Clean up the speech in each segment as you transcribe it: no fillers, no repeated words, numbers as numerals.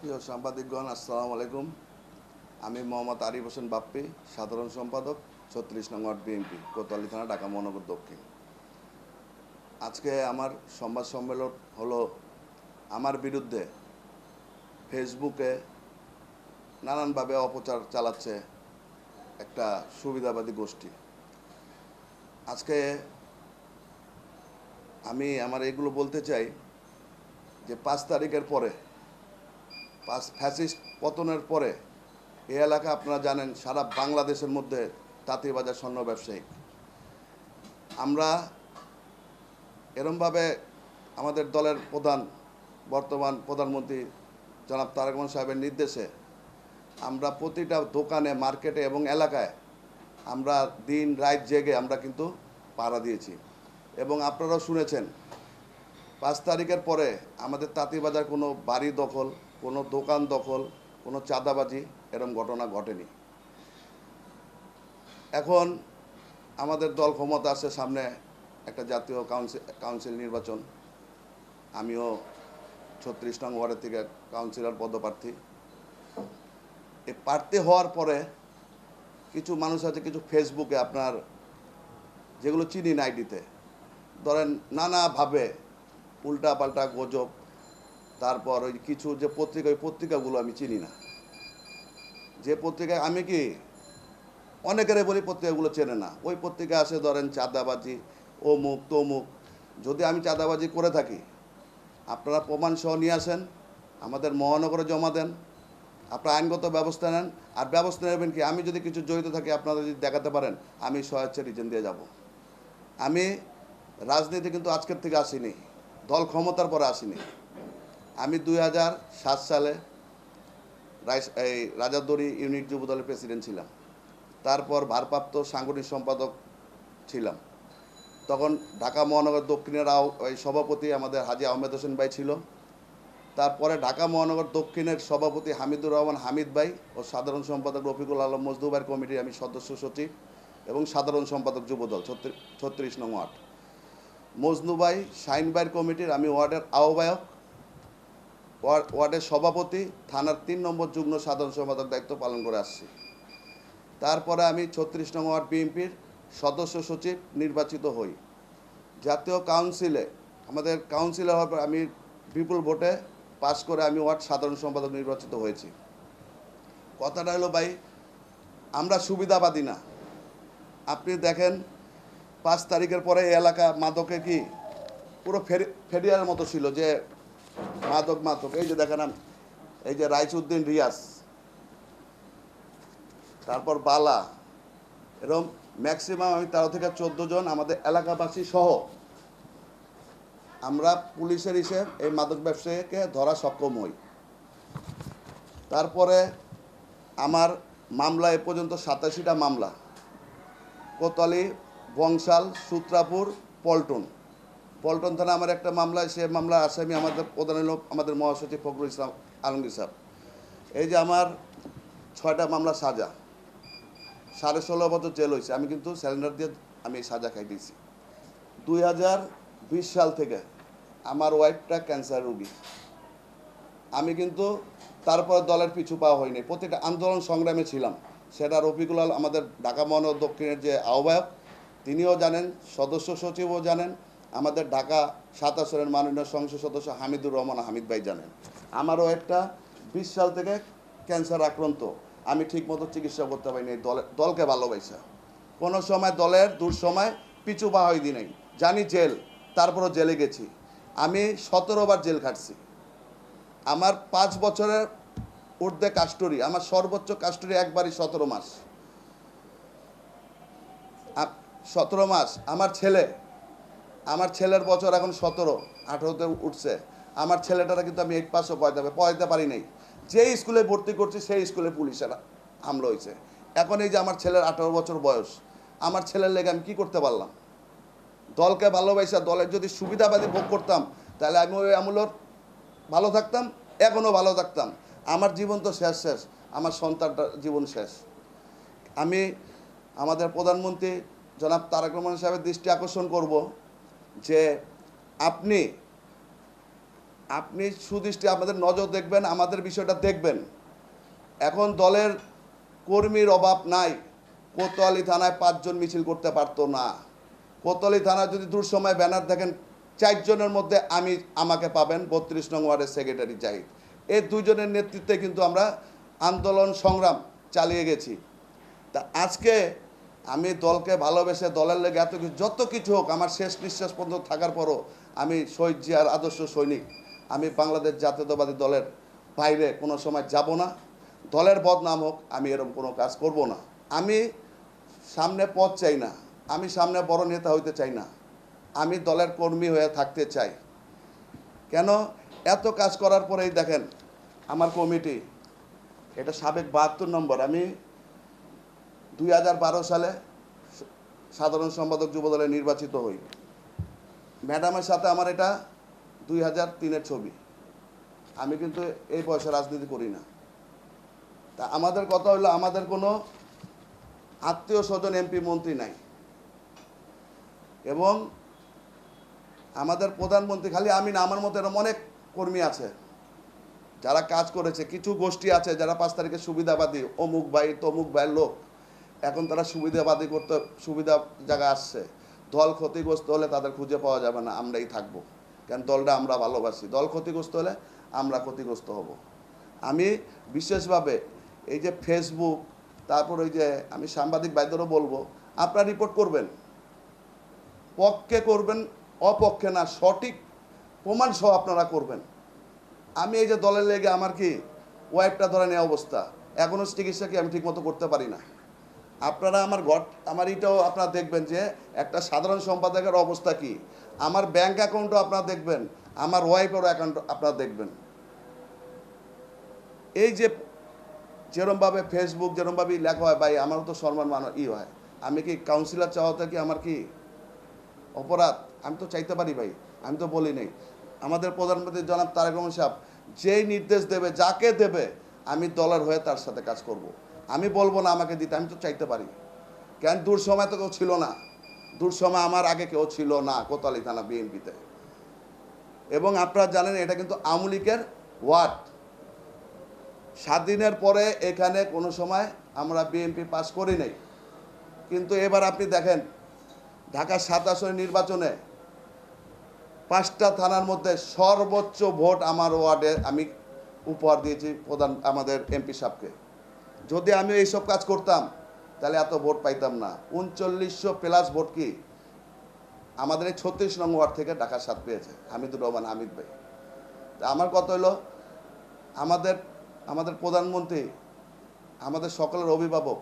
প্রিয় সাংবাদিকগণ, আসসালামু আলাইকুম। আমি মোহাম্মদ আরিফ হোসেন বাপ্পি, সাধারণ সম্পাদক, ৩৬ নং ওয়ার্ড বিএনপি, কোতোয়ালি থানা, ঢাকা মহানগর দক্ষিণ। আজকে আমার সংবাদ সম্মেলন হলো আমার বিরুদ্ধে ফেসবুকে নানানভাবে অপচার চালাচ্ছে একটা সুবিধাবাদী গোষ্ঠী। আজকে আমি আমার এগুলো বলতে চাই যে ৫ তারিখের পরে, ফ্যাসিস্ট পতনের পরে এই এলাকা আপনারা জানেন সারা বাংলাদেশের মধ্যে তাঁতীবাজার স্বর্ণ ব্যবসায়িক। আমরা এরমভাবে আমাদের দলের বর্তমান প্রধানমন্ত্রী জনাব তারেক রহমান সাহেবের নির্দেশে আমরা প্রতিটা দোকানে, মার্কেটে এবং এলাকায় আমরা দিন রাত জেগে আমরা কিন্তু পাহারা দিয়েছি। এবং আপনারাও শুনেছেন ৫ তারিখের পরে আমাদের তাঁতীবাজার কোনো বাড়ি দখল, কোনো দোকান দখল, কোনো চাঁদাবাজি এরম ঘটনা ঘটেনি। এখন আমাদের দল ক্ষমতা আসছে, সামনে একটা জাতীয় কাউন্সিল নির্বাচন। আমিও ৩৬ নং ওয়ার্ডের থেকে কাউন্সিলর পদপ্রার্থী। এই প্রার্থী হওয়ার পরে কিছু মানুষ আছে, কিছু ফেসবুকে আপনার যেগুলো চিনি না আইডিতে, ধরেন নানাভাবে উল্টা পাল্টা গুজব, তারপর ওই কিছু যে পত্রিকা, ওই পত্রিকাগুলো আমি চিনি না। যে পত্রিকায় আমি কি অনেকেরে বলি পত্রিকাগুলো চেনে না, ওই পত্রিকা আসে ধরেন চাঁদাবাজি, অমুক তমুক। যদি আমি চাঁদাবাজি করে থাকি আপনারা প্রমাণ সহ নিয়ে আসেন, আমাদের মহানগরে জমা দেন, আপনারা আইনগত ব্যবস্থা নেন। আর ব্যবস্থা নেবেন কি, আমি যদি কিছু জড়িত থাকি আপনারা যদি দেখাতে পারেন, আমি স্বেচ্ছায় রিজেন দিয়ে যাব। আমি রাজনীতি কিন্তু আজকের থেকে আসিনি, দল ক্ষমতার পরে আসিনি। আমি ২০০৭ সালে এই রাজাদড়ি ইউনিট যুব দলের প্রেসিডেন্ট ছিলাম। তারপর ভারপ্রাপ্ত সাংগঠনিক সম্পাদক ছিলাম। তখন ঢাকা মহানগর দক্ষিণের ওই সভাপতি আমাদের হাজী আহমেদ হোসেন ভাই ছিল। তারপরে ঢাকা মহানগর দক্ষিণের সভাপতি হামিদুর রহমান হামিদ ভাই ও সাধারণ সম্পাদক রফিকুল আলম মজদু ভাইয়ের কমিটির আমি সদস্য সচিব এবং সাধারণ সম্পাদক যুবদল ৩৬ নং ওয়ার্ড। মজনু ভাই, শাইন ভাইয়ের কমিটির আমি ওয়ার্ডের আহ্বায়ক, ওয়ার্ডের সভাপতি, থানার ৩ নম্বর যুগ্ম সাধারণ সম্পাদক দায়িত্ব পালন করে আসছি। তারপরে আমি ৩৬ নং ওয়ার্ড বিএনপির সদস্য সচিব নির্বাচিত হই। জাতীয় কাউন্সিলে আমাদের কাউন্সিলর হওয়ার পর আমি বিপুল ভোটে পাশ করে আমি ওয়ার্ড সাধারণ সম্পাদক নির্বাচিত হয়েছি। কথাটা হলো ভাই, আমরা সুবিধাবাদী না। আপনি দেখেন ৫ তারিখের পরে এই এলাকা মাদকে কি পুরো ফেরিয়ার মতো ছিল, যে মাদক এই যে দেখেন, এই যে রাইসউদ্দিন রিয়াজ, তারপর বালা, এরকম ম্যাক্সিমাম আমি ১৩ থেকে ১৪ জন আমাদের এলাকাবাসী সহ আমরা পুলিশের হিসেব এই মাদক ব্যবসায়ীকে ধরা সক্ষম হই। তারপরে আমার মামলা এ পর্যন্ত ৮৭টা মামলা, কোতোয়ালি, বংশাল, সূত্রাপুর, পল্টন থানা আমার একটা মামলা, সে মামলার আসামি আমাদের প্রধান হল আমাদের মহাসচিব ফখরুল ইসলাম আলমগীর সাহেব। এই যে আমার ৬টা মামলা সাজা, 16.5 বছর জেল হয়েছে। আমি কিন্তু স্যালেন্ডার দিয়ে আমি এই সাজা খাই দিয়েছি। ২০২০ সাল থেকে আমার ওয়াইফটা ক্যান্সার রোগী। আমি কিন্তু তারপরে দলের পিছু পাওয়া হয়নি, প্রত্যেকটা আন্দোলন সংগ্রামে ছিলাম। সেটা রফিকুল আল আমাদের ঢাকা মহানগর দক্ষিণের যে আহ্বায়ক, তিনিও জানেন, সদস্য সচিবও জানেন, আমাদের ঢাকা ৭ আসনের মাননীয় সংসদ সদস্য হামিদুর রহমান হামিদ ভাই জানেন। আমারও একটা ২০ সাল থেকে ক্যান্সার আক্রান্ত, আমি ঠিকমতো চিকিৎসা করতে পারিনি। দলকে ভালোবাসা, কোনো সময় দলের দুঃসময় পিছু পাওয়া হয়নি নাই, জানি জেল, তারপরও জেলে গেছি। আমি ১৭ বার জেল খাটছি। আমার ৫ বছরের ঊর্ধ্বে কাস্টডি, আমার সর্বোচ্চ কাস্টডি একবারই ১৭ মাস। ১৭ মাস। আমার ছেলের বছর এখন ১৭, ১৮তে উঠছে। আমার ছেলেটারা কিন্তু আমি 8 পাসও পড়াইতে পারি নাই। যেই স্কুলে ভর্তি করছি সেই স্কুলে পুলিশের হামলা হয়েছে। এখন এই যে আমার ছেলের 18 বছর বয়স, আমার ছেলের লেগে আমি কী করতে পারলাম? দলকে ভালোবাসা, দলের যদি সুবিধাবাদী ভোগ করতাম তাহলে আমি ওই আমলের ভালো থাকতাম, এখনও ভালো থাকতাম। আমার জীবন তো শেষ, আমার সন্তানটার জীবন শেষ। আমি আমাদের প্রধানমন্ত্রী জনাব তারেক রহমান সাহেবের দৃষ্টি আকর্ষণ করব যে আপনি আপনি সুদৃষ্টি আমাদের নজর দেখবেন, আমাদের বিষয়টা দেখবেন। এখন দলের কর্মীর অভাব নাই। কোতোয়ালি থানায় 5 জন মিছিল করতে পারতো না। কোতোয়ালি থানায় যদি দূর সময় ব্যানার দেখেন, 4 জনের মধ্যে আমাকে পাবেন, 32 নং ওয়ার্ডের সেক্রেটারি জাহিদ। এই 2 জনের নেতৃত্বে কিন্তু আমরা আন্দোলন সংগ্রাম চালিয়ে গেছি। তা আজকে আমি দলকে ভালোবেসে দলের লেগে এত কিছু, যত কিছু হোক, আমার শেষ নিঃশ্বাস পর্যন্ত থাকার পরও আমি শহীদ জিয়ার আদর্শ সৈনিক। আমি বাংলাদেশ জাতীয়তাবাদী দলের বাইরে কোনো সময় যাব না। দলের বদনাম হোক, আমি এরকম কোনো কাজ করব না। আমি সামনে পথ চাই না, আমি সামনে বড় নেতা হইতে চাই না, আমি দলের কর্মী হয়ে থাকতে চাই। কেন এত কাজ করার পরেই দেখেন আমার কমিটি, এটা সাবেক 72 নম্বর, আমি 2012 সালে সাধারণ সম্পাদক যুবদলে নির্বাচিত হই। ম্যাডামের সাথে আমার এটা 2003-এর ছবি। আমি কিন্তু এই বয়সে রাজনীতি করি না। তা আমাদের কথা হলো, আমাদের কোনো আত্মীয় স্বজন এমপি মন্ত্রী নাই, এবং আমাদের প্রধানমন্ত্রী খালি আমি না, আমার মতো এরকম অনেক কর্মী আছে যারা কাজ করেছে। কিছু গোষ্ঠী আছে যারা 5 তারিখে সুবিধাবাদী, অমুক ভাই তমুক ভাইয়ের লোক, এখন তারা সুবিধাবাদী করতে সুবিধা জায়গায় আসছে। দল ক্ষতিগ্রস্ত হলে তাদের খুঁজে পাওয়া যাবে না, আমরাই থাকবো। কারণ দলটা আমরা ভালোবাসি। দল ক্ষতিগ্রস্ত হলে আমরা ক্ষতিগ্রস্ত হব। আমি বিশেষভাবে এই যে ফেসবুক, তারপর ওই যে আমি সাংবাদিক ভাইদেরও বলবো, আপনারা রিপোর্ট করবেন, পক্ষে করবেন, অপক্ষে না, সঠিক প্রমাণ সহ আপনারা করবেন। আমি এই যে দলের লেগে আমার কি ওয়াইফটা ধরে নেওয়া অবস্থা, এখনও চিকিৎসা কি আমি ঠিকমতো করতে পারি না। আপনারা আমার এটাও আপনারা দেখবেন যে একটা সাধারণ সম্পাদকের অবস্থা কি, আমার ব্যাংক অ্যাকাউন্টও আপনারা দেখবেন, আমার ওয়াইফের অ্যাকাউন্ট আপনারা দেখবেন। এই যে যেরমভাবে ফেসবুক যেরমভাবে লেখা হয়, ভাই আমারও তো সম্মান হয়। আমি কি কাউন্সিলর চাওয়াতে কি আমার কি অপরাধ? আমি তো চাইতে পারি ভাই, আমি তো বলি নেই। আমাদের প্রধানমন্ত্রী জনাব তারেক রহমান সাহেব যেই নির্দেশ দেবে, যাকে দেবে, আমি দলের হয়ে তার সাথে কাজ করব। আমি বলবো না আমাকে দিতে, আমি তো চাইতে পারি। কেন দূর সময় তো কেউ ছিল না, দূর সময় আমার আগে কেউ ছিল না কোতোয়ালি থানা বিএনপিতে। এবং আপনারা জানেন এটা কিন্তু আওয়ামী লীগের ওয়ার্ড। স্বাধীনের পরে এখানে কোনো সময় আমরা বিএনপি পাস করি নাই। কিন্তু এবার আপনি দেখেন ঢাকা 7 আসনের নির্বাচনে 5টা থানার মধ্যে সর্বোচ্চ ভোট আমার ওয়ার্ডে আমি উপহার দিয়েছি আমাদের এমপি সাহেবকে। যদি আমি এইসব কাজ করতাম তাহলে এত ভোট পাইতাম না। 3900 প্লাস ভোট কি আমাদের এই 36 নং ওয়ার্ড থেকে ঢাকা 7 পেয়েছে হামিদুর রহমান হামিদ ভাই। তা আমার কথা হলো, আমাদের প্রধানমন্ত্রী, আমাদের সকলের অভিভাবক,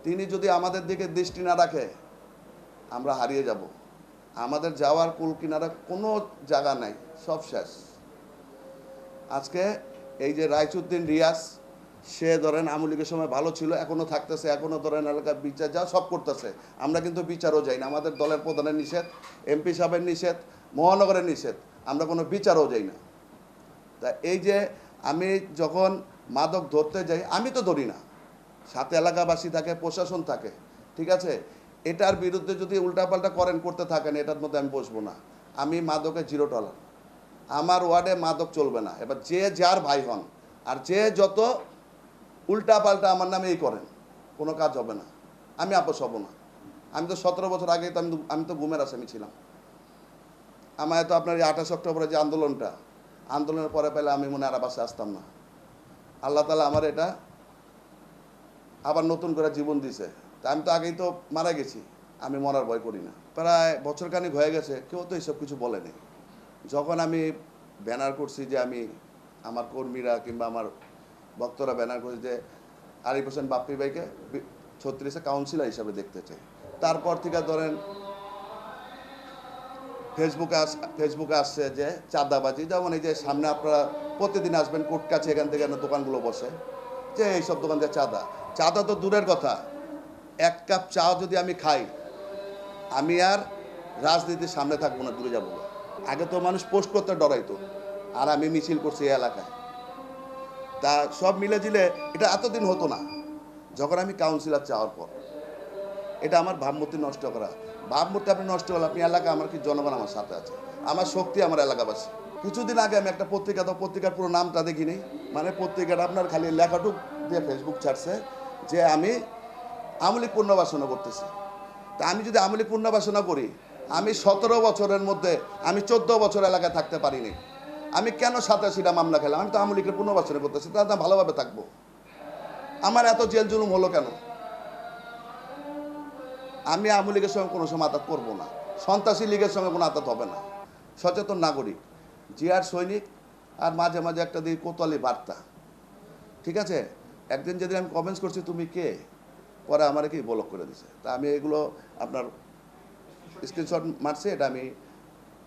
তিনি যদি আমাদের দিকে দৃষ্টি না রাখে আমরা হারিয়ে যাব। আমাদের যাওয়ার কুল কিনারা কোনো জায়গা নাই, সব শেষ। আজকে এই যে রাইচুদ্দিন রিয়াজ, সে ধরেন আওয়ামী লীগের সময় ভালো ছিল, এখনও থাকতেছে, এখনও ধরেন এলাকার বিচার যা সব করতেছে। আমরা কিন্তু বিচারও যাই না, আমাদের দলের প্রধানের নিষেধ, এমপি সাহেবের নিষেধ, মহানগরের নিষেধ, আমরা কোনো বিচারও যাই না। তা এই যে আমি যখন মাদক ধরতে যাই, আমি তো ধরি না, সাথে এলাকাবাসী থাকে, প্রশাসন থাকে, ঠিক আছে। এটার বিরুদ্ধে যদি উল্টাপাল্টা করতে থাকেন, এটার মধ্যে আমি বসবো না। আমি মাদকে জিরো টলার, আমার ওয়ার্ডে মাদক চলবে না। এবার যে যার ভাই হন আর যে যত উল্টাপাল্টা আমার নামে এই করেন, কোনো কাজ হবে না, আমি আপোষ হব না। আমি তো 17 বছর আগে তো আমি তো গুমের আসামি ছিলাম। আমার তো আপনার এই 28 অক্টোবরে যে আন্দোলনের পরে পেলে আমি মনে আর বাসে আসতাম না। আল্লাহ তাআলা আমার এটা আবার নতুন করে জীবন দিছে। তা আমি তো আগেই তো মারা গেছি, আমি মরার ভয় করি না। প্রায় বছরখানিক হয়ে গেছে, কেউ তো এইসব কিছু বলেনি। যখন আমি ব্যানার করছি যে আমি আমার কর্মীরা কিংবা আমার ভক্তরা ব্যানার করছি যে আরিফ হোসেন বাপ্পি ভাইকে 36-এ কাউন্সিলর হিসাবে দেখতে চাই, তারপর থেকে ধরেন ফেসবুকে আসছে যে চাঁদাবাজি, যেমন এই যে সামনে আপনারা প্রতিদিন আসবেন কোর্ট কাছে, এখান থেকে দোকানগুলো বসে, যে এইসব দোকান থেকে চাঁদা তো দূরের কথা, 1 কাপ চা যদি আমি খাই, আমি আর রাজনীতির সামনে থাকবো না, দূরে যাবো। আগে তো মানুষ পোস্ট করতে ডরাইতো, আর আমি মিছিল করছি এই এলাকায়। তা সব মিলে জিলে এটা এতদিন হতো না। যখন আমি কাউন্সিলর চাওয়ার পর, এটা আমার ভাবমূর্তি নষ্ট করা। ভাবমূর্তি আপনি নষ্ট হলে আপনি এলাকা, আমার কি জনগণ আমার সাথে আছে, আমার শক্তি আমার এলাকাবাসী। কিছুদিন আগে আমি একটা পত্রিকার পুরো নামটা দেখিনি, মানে পত্রিকাটা আপনার খালি লেখাটুক দিয়ে ফেসবুক ছাড়ছে যে আমি আমলি পুনর্বাসনা করতেছি। তা আমি যদি আমলি পুনর্বাসনা করি, আমি 17 বছরের মধ্যে আমি 14 বছর এলাকায় থাকতে পারিনি, আমি কেন 87টা মামলা খেলাম? আমি তো আমলিকে পুনর্বাসনা করতেছি, তাহলে ভালোভাবে থাকবো। আমার এত জেল জুলুম হলো কেন? আমি আওয়ামী লীগের সঙ্গে কোনো সময় আঘাত করবো না, সন্ত্রাসী লীগের সঙ্গে কোনো আঘাত হবে না। সচেতন নাগরিক, জিয়ার সৈনিক, আর মাঝে মাঝে একটা দিই কোতোয়ালি বার্তা, ঠিক আছে? একদিন যেদিন আমি কমেন্টস করছি তুমি কে, পরে আমার কি ব্লক করে দিছে। তা আমি এগুলো আপনার স্ক্রিনশট মারছি, এটা আমি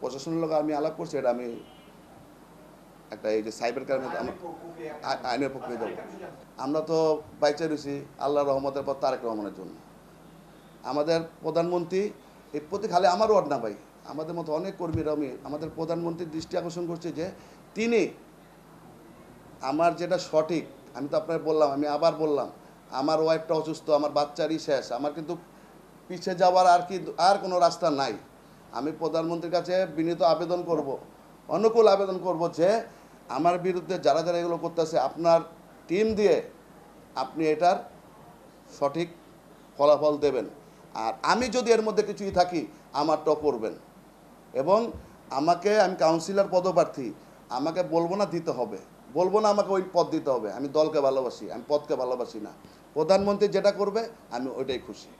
প্রশাসনের লোক আমি আলাপ করছি, এটা আমি একটা এই যে সাইবার ক্রাইমের আইনের পক্ষে যাবো। আমরা তো বাইচা রয়েছি আল্লাহর রহমতের পর তারেক রহমানের জন্য। আমাদের প্রধানমন্ত্রী এই প্রতি খালি আমার ওয়ার্ড না ভাই, আমাদের মতো অনেক কর্মীরা আমি আমাদের প্রধানমন্ত্রীর দৃষ্টি আকর্ষণ করছে যে তিনি আমার যেটা সঠিক, আমি তো আপনার বললাম, আমি আবার বললাম, আমার ওয়াইফটা অসুস্থ, আমার বাচ্চারই শেষ, আমার কিন্তু পিছিয়ে যাওয়ার আর কোনো রাস্তা নাই। আমি প্রধানমন্ত্রীর কাছে বিনীত আবেদন করব, অনুকূল আবেদন করব যে আমার বিরুদ্ধে যারা যারা এগুলো করতেছে আপনার টিম দিয়ে আপনি এটার সঠিক ফলাফল দেবেন। আর আমি যদি এর মধ্যে কিছুই থাকি আমারটাও করবেন, এবং আমি কাউন্সিলর পদপ্রার্থী, আমাকে বলবো না দিতে হবে, বলবো না আমাকে ওই পদ দিতে হবে। আমি দলকে ভালোবাসি, আমি পদকে ভালোবাসি না। প্রধানমন্ত্রী যেটা করবে আমি ওইটাই খুশি।